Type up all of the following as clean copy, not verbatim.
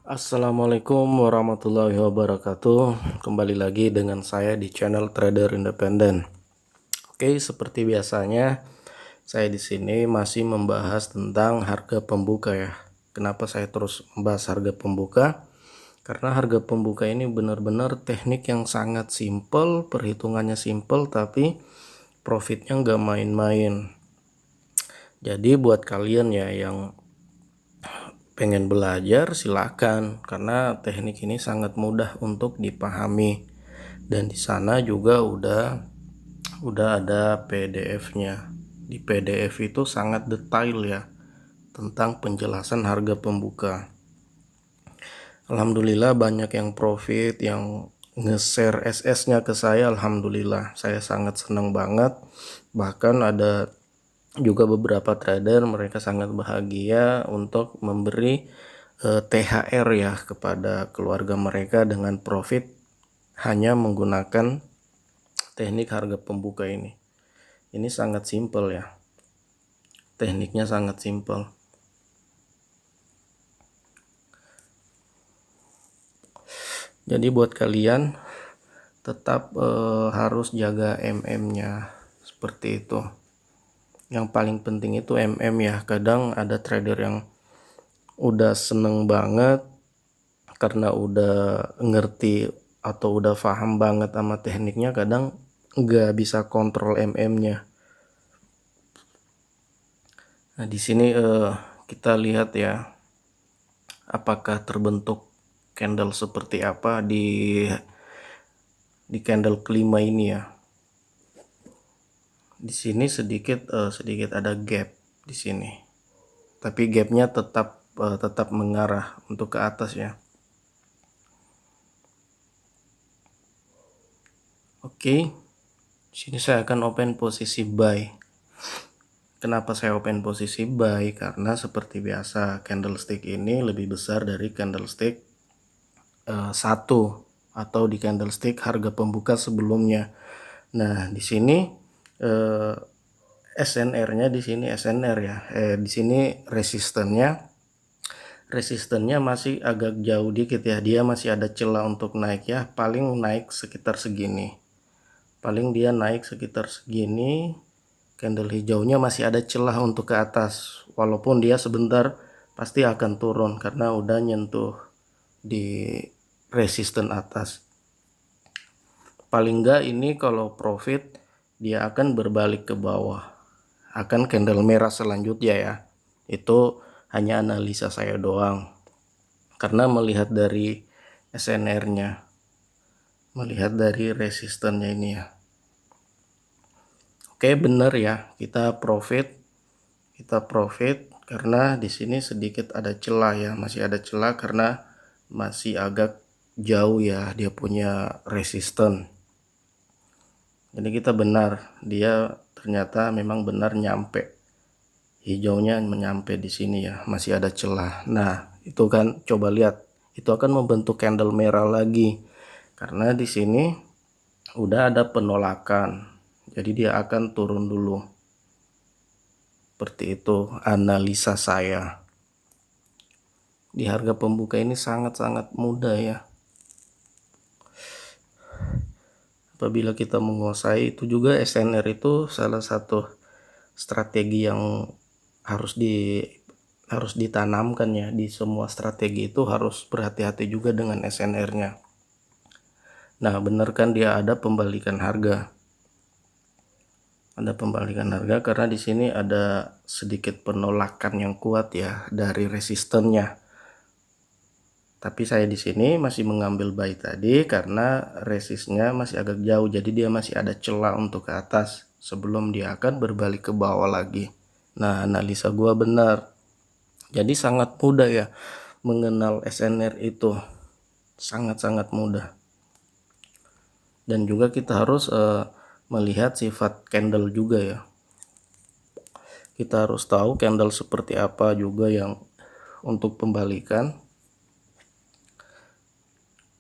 Assalamualaikum warahmatullahi wabarakatuh. Kembali lagi dengan saya di channel Trader Independen. Oke, seperti biasanya saya di sini masih membahas tentang harga pembuka ya. Kenapa saya terus membahas harga pembuka? Karena harga pembuka ini benar-benar teknik yang sangat simple, perhitungannya simple, tapi profitnya nggak main-main. Jadi buat kalian ya yang pengen belajar silakan, karena teknik ini sangat mudah untuk dipahami, dan di sana juga udah ada PDF-nya. Di PDF itu sangat detail ya tentang penjelasan harga pembuka. Alhamdulillah banyak yang profit, yang nge-share SS-nya ke saya. Alhamdulillah, saya sangat senang banget. Bahkan ada juga beberapa trader mereka sangat bahagia untuk memberi THR ya kepada keluarga mereka dengan profit hanya menggunakan teknik harga pembuka ini. Ini sangat simpel ya. Tekniknya sangat simpel. Jadi buat kalian tetap harus jaga MM-nya seperti itu. Yang paling penting itu MM ya. Kadang ada trader yang udah seneng banget karena udah ngerti atau udah paham banget sama tekniknya, kadang nggak bisa kontrol MM-nya. Nah, di sini kita lihat ya, apakah terbentuk candle seperti apa di candle kelima ini ya. Di sini sedikit ada gap di sini, tapi gapnya tetap mengarah untuk ke atas ya. Oke, sini saya akan open posisi buy. Kenapa saya open posisi buy? Karena seperti biasa candlestick ini lebih besar dari candlestick satu atau di candlestick harga pembuka sebelumnya. Nah, di sini SNR-nya di sini SNR ya. Di sini resistennya masih agak jauh dikit ya. Dia masih ada celah untuk naik ya. Paling naik sekitar segini. Paling dia naik sekitar segini. Candle hijaunya masih ada celah untuk ke atas. Walaupun dia sebentar pasti akan turun karena udah nyentuh di resisten atas. Paling enggak ini kalau profit dia akan berbalik ke bawah, akan candle merah selanjutnya ya. Itu hanya analisa saya doang, karena melihat dari SNR-nya, melihat dari resistennya ini ya. Oke, benar ya, kita profit karena di sini sedikit ada celah ya, masih ada celah karena masih agak jauh ya dia punya resisten. Jadi kita benar, dia ternyata memang benar nyampe, hijaunya menyampe di sini ya, masih ada celah. Nah, itu kan coba lihat, itu akan membentuk candle merah lagi karena di sini udah ada penolakan. Jadi dia akan turun dulu. Seperti itu analisa saya. Di harga pembuka ini sangat-sangat mudah ya. Apabila kita menguasai, itu juga SNR itu salah satu strategi yang harus ditanamkan ya. Di semua strategi itu harus berhati-hati juga dengan SNR-nya. Nah, benar kan dia ada pembalikan harga. Ada pembalikan harga karena di sini ada sedikit penolakan yang kuat ya dari resistennya. Tapi saya di sini masih mengambil buy tadi karena resistnya masih agak jauh, jadi dia masih ada celah untuk ke atas sebelum dia akan berbalik ke bawah lagi. Nah, analisa gua benar. Jadi sangat mudah ya mengenal SNR itu. Sangat-sangat mudah. Dan juga kita harus melihat sifat candle juga ya. Kita harus tahu candle seperti apa juga yang untuk pembalikan.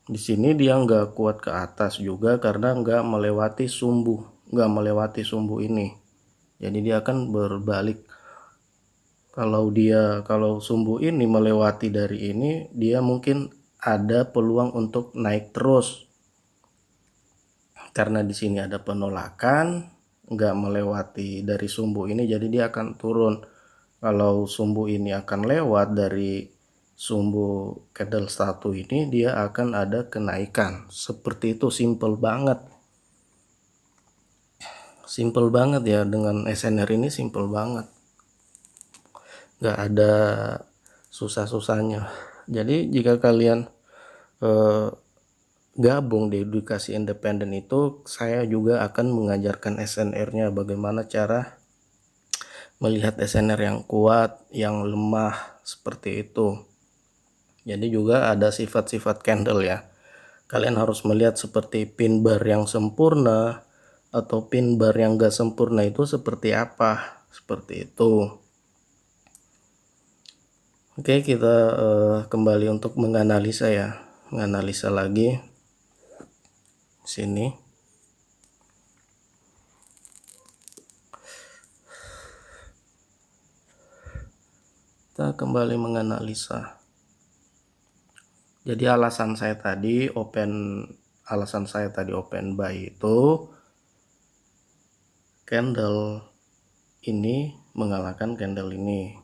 Di sini dia nggak kuat ke atas juga karena nggak melewati sumbu ini. Jadi dia akan berbalik Kalau sumbu ini melewati dari ini, dia mungkin ada peluang untuk naik terus. Karena di sini ada penolakan, nggak melewati dari sumbu ini, jadi dia akan turun. Kalau sumbu ini akan lewat dari sumbu candle 1 ini, dia akan ada kenaikan. Seperti itu, simple banget. Simple banget ya, dengan SNR ini simple banget. Nggak ada susah-susahnya. Jadi jika kalian gabung di edukasi independen itu, saya juga akan mengajarkan SNR-nya, bagaimana cara melihat SNR yang kuat, yang lemah, seperti itu. Jadi juga ada sifat-sifat candle ya. Kalian harus melihat seperti pin bar yang sempurna atau pin bar yang gak sempurna itu seperti apa, seperti itu. Oke, kita kembali untuk menganalisa ya, menganalisa lagi sini. Kita kembali menganalisa. Jadi alasan saya tadi open buy itu, candle ini mengalahkan candle ini.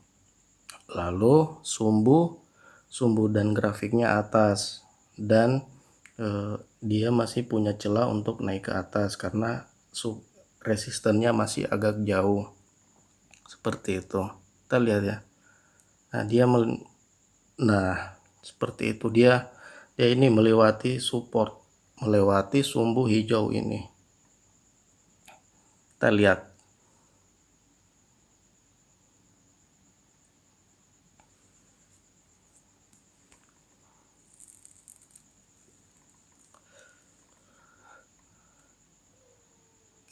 Lalu sumbu dan grafiknya atas, dan dia masih punya celah untuk naik ke atas karena resistennya masih agak jauh, seperti itu. Kita lihat ya. Nah seperti itu, dia ini melewati support, melewati sumbu hijau ini. Kita lihat.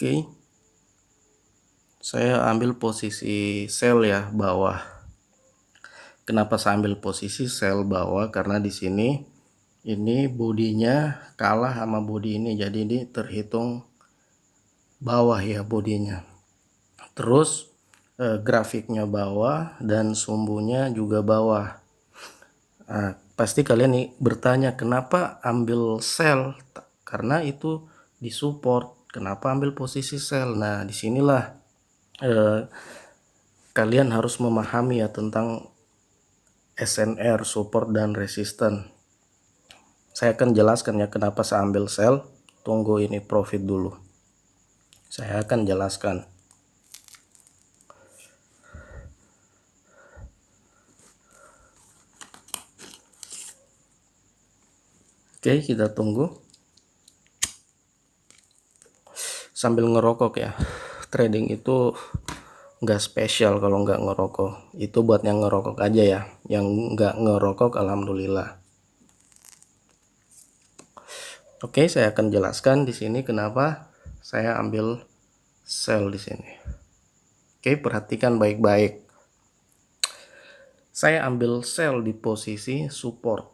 Oke, saya ambil posisi sell ya, bawah. Kenapa saya ambil posisi sell bawah? Karena di sini ini bodinya kalah sama bodi ini, jadi ini terhitung bawah ya bodinya. Terus grafiknya bawah dan sumbunya juga bawah. Nah, pasti kalian nih bertanya, kenapa ambil sell? Karena itu disupport. Kenapa ambil posisi sell? Nah, disinilah kalian harus memahami ya tentang SNR, support dan resisten. Saya akan jelaskan ya kenapa saya ambil sell. Tunggu ini profit dulu. Saya akan jelaskan. Oke, kita tunggu. Sambil ngerokok ya. Trading itu nggak spesial kalau nggak ngerokok. Itu buat yang ngerokok aja ya. Yang nggak ngerokok alhamdulillah. Oke, saya akan jelaskan di sini kenapa saya ambil sell di sini. Oke, perhatikan baik-baik. Saya ambil sell di posisi support.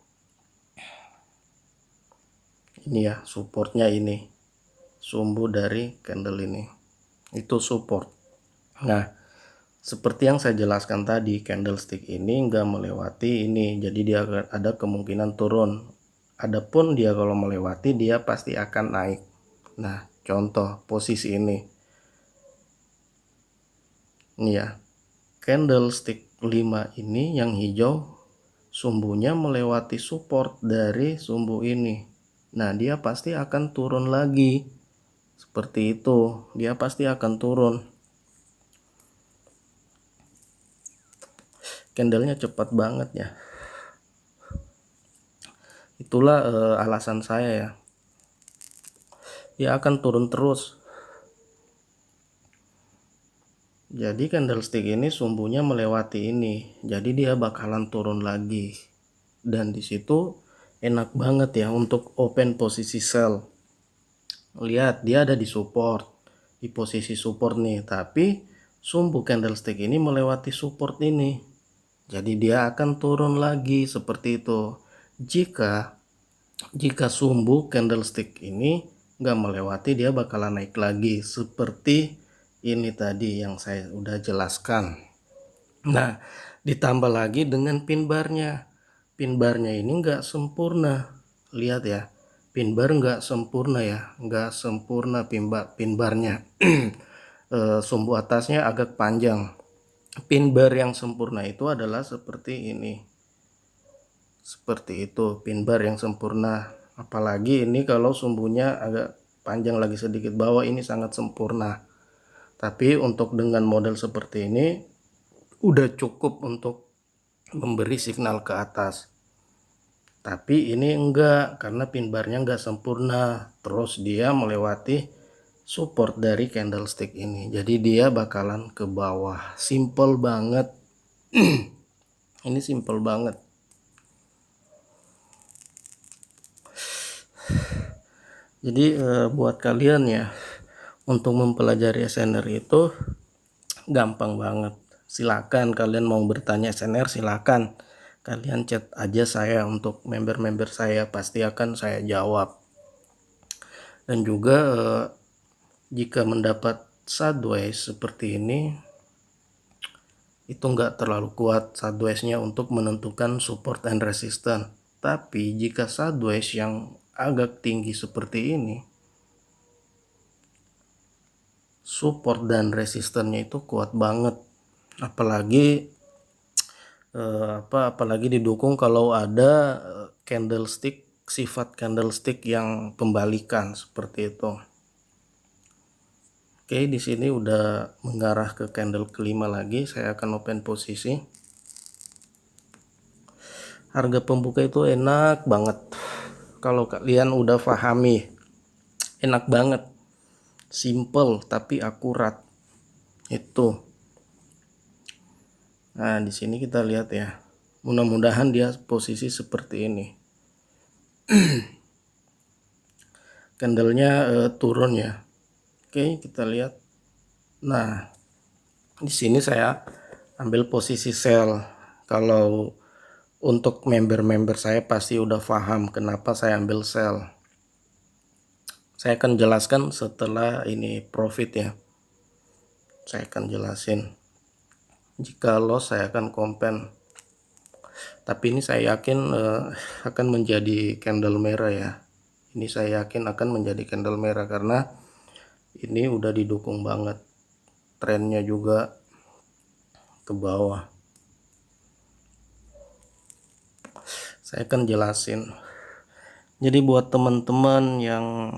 Ini ya, supportnya ini. Sumbu dari candle ini. Itu support. Nah, seperti yang saya jelaskan tadi, candlestick ini nggak melewati ini, jadi dia ada kemungkinan turun. Adapun dia kalau melewati, dia pasti akan naik. Nah, contoh posisi ini ya, candlestick 5 ini yang hijau, sumbunya melewati support dari sumbu ini. Nah, dia pasti akan turun lagi. Seperti itu, dia pasti akan turun. Candlenya cepat banget ya. Itulah alasan saya ya. Dia akan turun terus. Jadi candlestick ini sumbunya melewati ini, jadi dia bakalan turun lagi. Dan disitu enak banget ya untuk open posisi sell. Lihat, dia ada di support, di posisi support nih, tapi sumbu candlestick ini melewati support ini, jadi dia akan turun lagi seperti itu. Jika sumbu candlestick ini nggak melewati, dia bakalan naik lagi seperti ini tadi yang saya udah jelaskan. Nah, ditambah lagi dengan pin barnya. Pin barnya ini nggak sempurna. Lihat ya, pin bar nggak sempurna ya, nggak sempurna pin barnya. Sumbu atasnya agak panjang. Pin bar yang sempurna itu adalah seperti ini. Seperti itu pin bar yang sempurna. Apalagi ini kalau sumbunya agak panjang lagi sedikit bawah, ini sangat sempurna. Tapi untuk dengan model seperti ini udah cukup untuk memberi signal ke atas. Tapi ini enggak, karena pin barnya enggak sempurna. Terus dia melewati support dari candlestick ini, jadi dia bakalan ke bawah. Simple banget. Ini simple banget. Jadi buat kalian ya, untuk mempelajari SNR itu gampang banget. Silakan kalian mau bertanya SNR, silakan kalian chat aja saya. Untuk member-member saya pasti akan saya jawab. Dan juga jika mendapat sideways seperti ini, itu enggak terlalu kuat sideways-nya untuk menentukan support and resistance. Tapi jika sideways yang agak tinggi seperti ini, support dan resistannya itu kuat banget. Apalagi apalagi didukung kalau ada candlestick, sifat candlestick yang pembalikan seperti itu. Oke, di sini udah mengarah ke candle kelima lagi. Saya akan open posisi. Harga pembuka itu enak banget. Kalau kalian udah pahami, enak banget. Simple tapi akurat. Itu. Nah, di sini kita lihat ya. Mudah-mudahan dia posisi seperti ini. Candlenya turun ya. Oke, kita lihat. Nah, di sini saya ambil posisi sell. Kalau untuk member-member saya pasti udah paham kenapa saya ambil sell. Saya akan jelaskan setelah ini profit ya. Saya akan jelasin. Jika loss saya akan kompen. Tapi ini saya yakin akan menjadi candle merah ya. Ini saya yakin akan menjadi candle merah karena ini udah didukung banget. Trennya juga ke bawah. Saya akan jelasin. Jadi buat teman-teman yang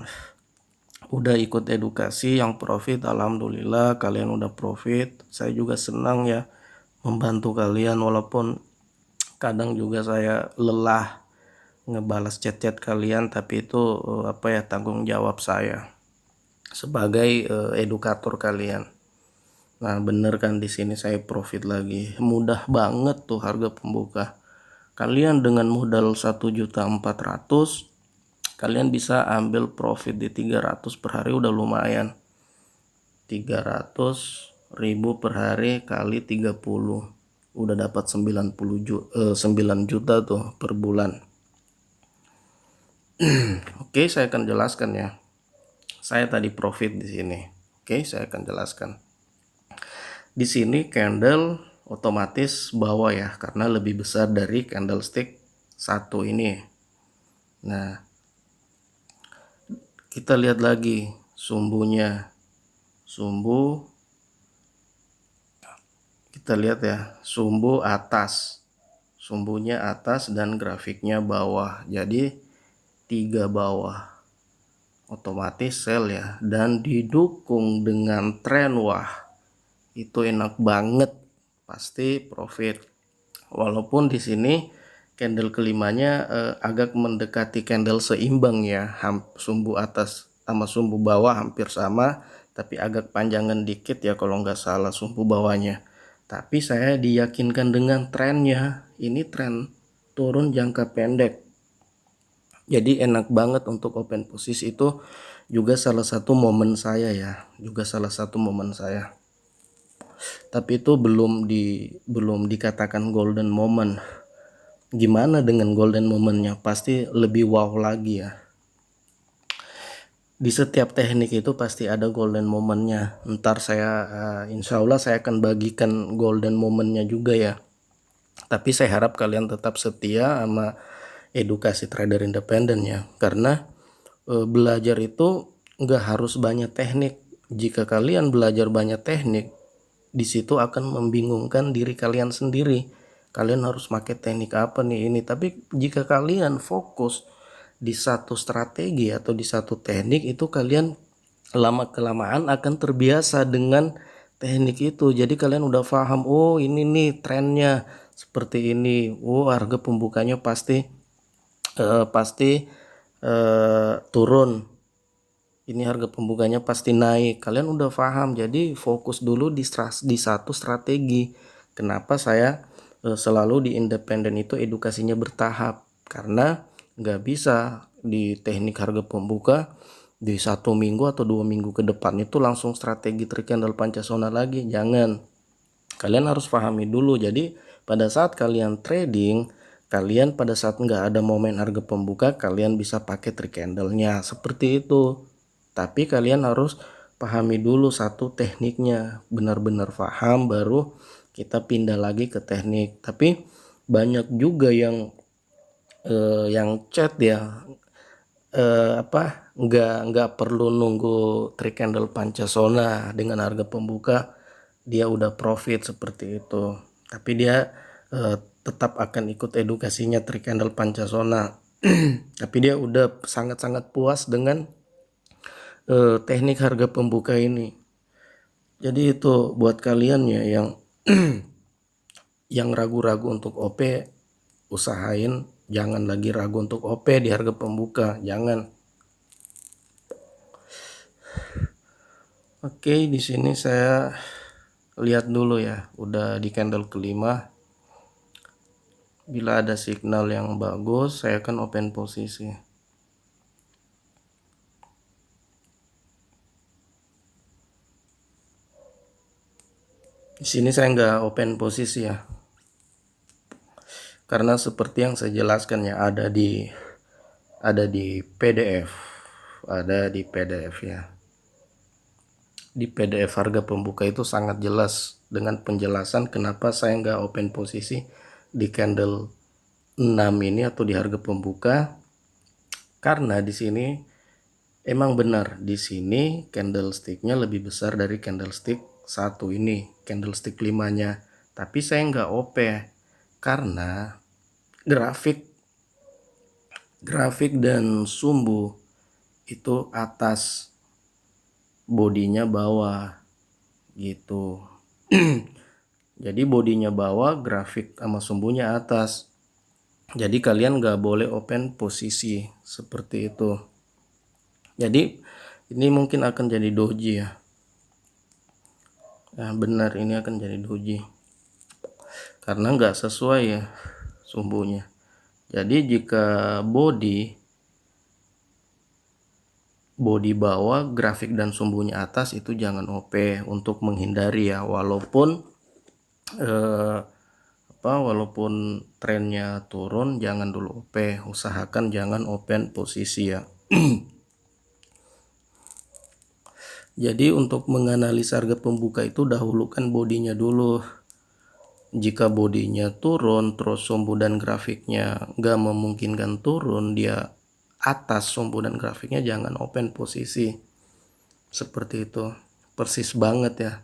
udah ikut edukasi yang profit, alhamdulillah kalian udah profit. Saya juga senang ya membantu kalian, walaupun kadang juga saya lelah ngebalas chat-chat kalian, tapi itu tanggung jawab saya sebagai edukator kalian. Nah, bener kan, di sini saya profit lagi. Mudah banget tuh harga pembuka. Kalian dengan modal 1.400.000 kalian bisa ambil profit di 300 per hari, udah lumayan. 300.000 per hari kali 30 udah dapat 9 juta tuh per bulan. Oke, saya akan jelaskan ya. Saya tadi profit di sini. Oke, saya akan jelaskan. Di sini candle otomatis bawah ya, karena lebih besar dari candlestick satu ini. Nah, kita lihat lagi sumbunya. Sumbu, kita lihat ya, sumbu atas. Sumbunya atas dan grafiknya bawah. Jadi 3 bawah. Otomatis sell ya, dan didukung dengan tren, wah itu enak banget, pasti profit. Walaupun di sini candle kelimanya agak mendekati candle seimbang ya, sumbu atas sama sumbu bawah hampir sama, tapi agak panjangan dikit ya kalau nggak salah sumbu bawahnya. Tapi saya diyakinkan dengan trennya, ini tren turun jangka pendek. Jadi enak banget untuk open posisi, itu juga salah satu momen saya ya, Tapi itu belum dikatakan golden moment. Gimana dengan golden momennya? Pasti lebih wow lagi ya. di setiap teknik itu pasti ada golden momennya. Ntar saya insya Allah saya akan bagikan golden momennya juga ya. Tapi saya harap kalian tetap setia sama edukasi trader independen ya, karena belajar itu nggak harus banyak teknik. Jika kalian belajar banyak teknik, di situ akan membingungkan diri kalian sendiri. Kalian harus pakai teknik apa nih ini. Tapi jika kalian fokus di satu strategi atau di satu teknik, itu kalian lama kelamaan akan terbiasa dengan teknik itu. Jadi kalian udah paham, oh ini nih trennya seperti ini, oh harga pembukanya pasti turun, ini harga pembukanya pasti naik. Kalian udah paham, jadi fokus dulu di satu strategi. Kenapa saya selalu di independen itu edukasinya bertahap, karena nggak bisa di teknik harga pembuka di 1 minggu atau 2 minggu ke depan itu langsung strategi tricandle Pancasona lagi. Jangan, kalian harus pahami dulu. Jadi pada saat kalian trading, kalian pada saat nggak ada momen harga pembuka, kalian bisa pakai tricandle-nya seperti itu. Tapi kalian harus pahami dulu satu tekniknya, benar-benar paham, baru kita pindah lagi ke teknik. Tapi banyak juga yang chat ya, nggak perlu nunggu tricandle Pancasona dengan harga pembuka dia udah profit seperti itu, tapi dia tetap akan ikut edukasinya tricandle Pancasona tapi dia udah sangat-sangat puas dengan teknik harga pembuka ini. Jadi itu buat kalian ya yang yang ragu-ragu untuk OP, usahain jangan lagi ragu untuk OP di harga pembuka, jangan. Oke, di sini saya lihat dulu ya, udah di candle kelima. Bila ada signal yang bagus, saya akan open posisi. Di sini saya nggak open posisi ya, karena seperti yang saya jelaskan ya, ada di PDF, ada di PDF ya. Di PDF harga pembuka itu sangat jelas dengan penjelasan kenapa saya nggak open posisi di candle 6 ini atau di harga pembuka. Karena di sini emang benar, di sini candlesticknya lebih besar dari candlestick satu ini, candlestick 5-nya. Tapi saya nggak OP karena grafik dan sumbu itu atas, bodinya bawah gitu. Jadi bodinya bawah, grafik sama sumbunya atas. Jadi kalian nggak boleh open posisi seperti itu. Jadi ini mungkin akan jadi doji ya. Nah benar, ini akan jadi doji karena nggak sesuai ya sumbunya. Jadi jika body bawah, grafik dan sumbunya atas, itu jangan OP untuk menghindari ya. Walaupun walaupun trennya turun, jangan dulu OP, usahakan jangan open posisi ya. Jadi untuk menganalisa harga pembuka itu dahulukan bodinya dulu. Jika bodinya turun terus sumbu dan grafiknya nggak memungkinkan turun, dia atas sumbu dan grafiknya, jangan open posisi seperti itu. Persis banget ya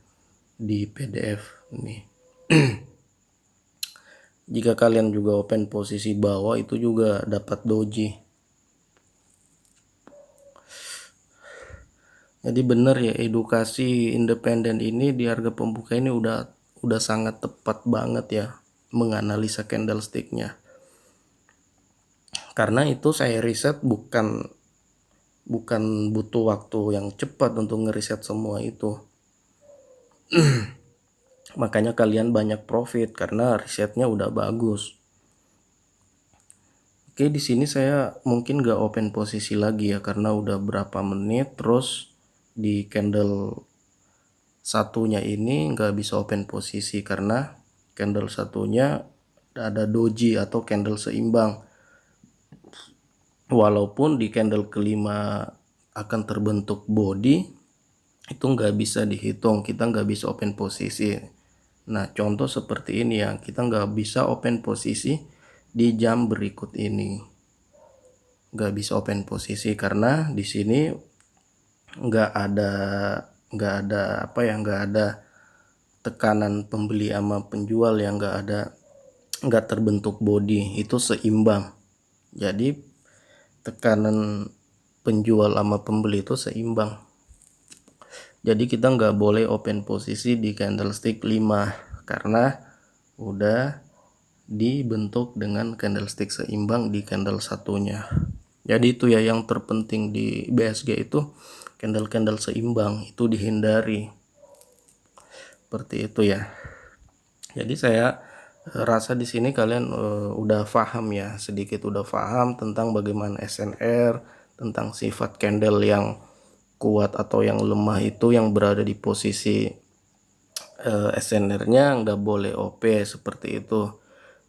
di PDF ini. Jika kalian juga open posisi bawah, itu juga dapat doji. Jadi benar ya, edukasi independen ini di harga pembuka ini udah sangat tepat banget ya menganalisa candlesticknya. Karena itu saya riset bukan butuh waktu yang cepat untuk ngeriset semua itu. Makanya kalian banyak profit karena risetnya udah bagus. Oke, di sini saya mungkin gak open posisi lagi ya, karena udah berapa menit. Terus di candle satunya ini nggak bisa open posisi karena candle satunya ada doji atau candle seimbang. Walaupun di candle kelima akan terbentuk body itu nggak bisa dihitung, kita nggak bisa open posisi. Nah contoh seperti ini ya, kita nggak bisa open posisi di jam berikut ini, nggak bisa open posisi karena di sini nggak ada tekanan pembeli sama penjual yang nggak terbentuk body, itu seimbang. Jadi tekanan penjual sama pembeli itu seimbang. Jadi kita nggak boleh open posisi di candlestick 5 karena udah dibentuk dengan candlestick seimbang di candle satunya. Jadi itu ya yang terpenting di BSG itu, candle-candle seimbang itu dihindari. Seperti itu ya. Jadi saya rasa di sini kalian udah paham ya, sedikit udah paham tentang bagaimana SNR, tentang sifat candle yang kuat atau yang lemah itu yang berada di posisi SNR-nya nggak boleh OP seperti itu.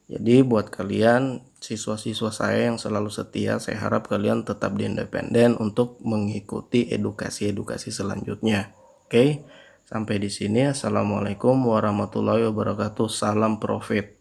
Jadi buat kalian siswa-siswa saya yang selalu setia, saya harap kalian tetap di independen untuk mengikuti edukasi-edukasi selanjutnya. Oke, sampai di sini. Assalamualaikum warahmatullahi wabarakatuh. Salam profit.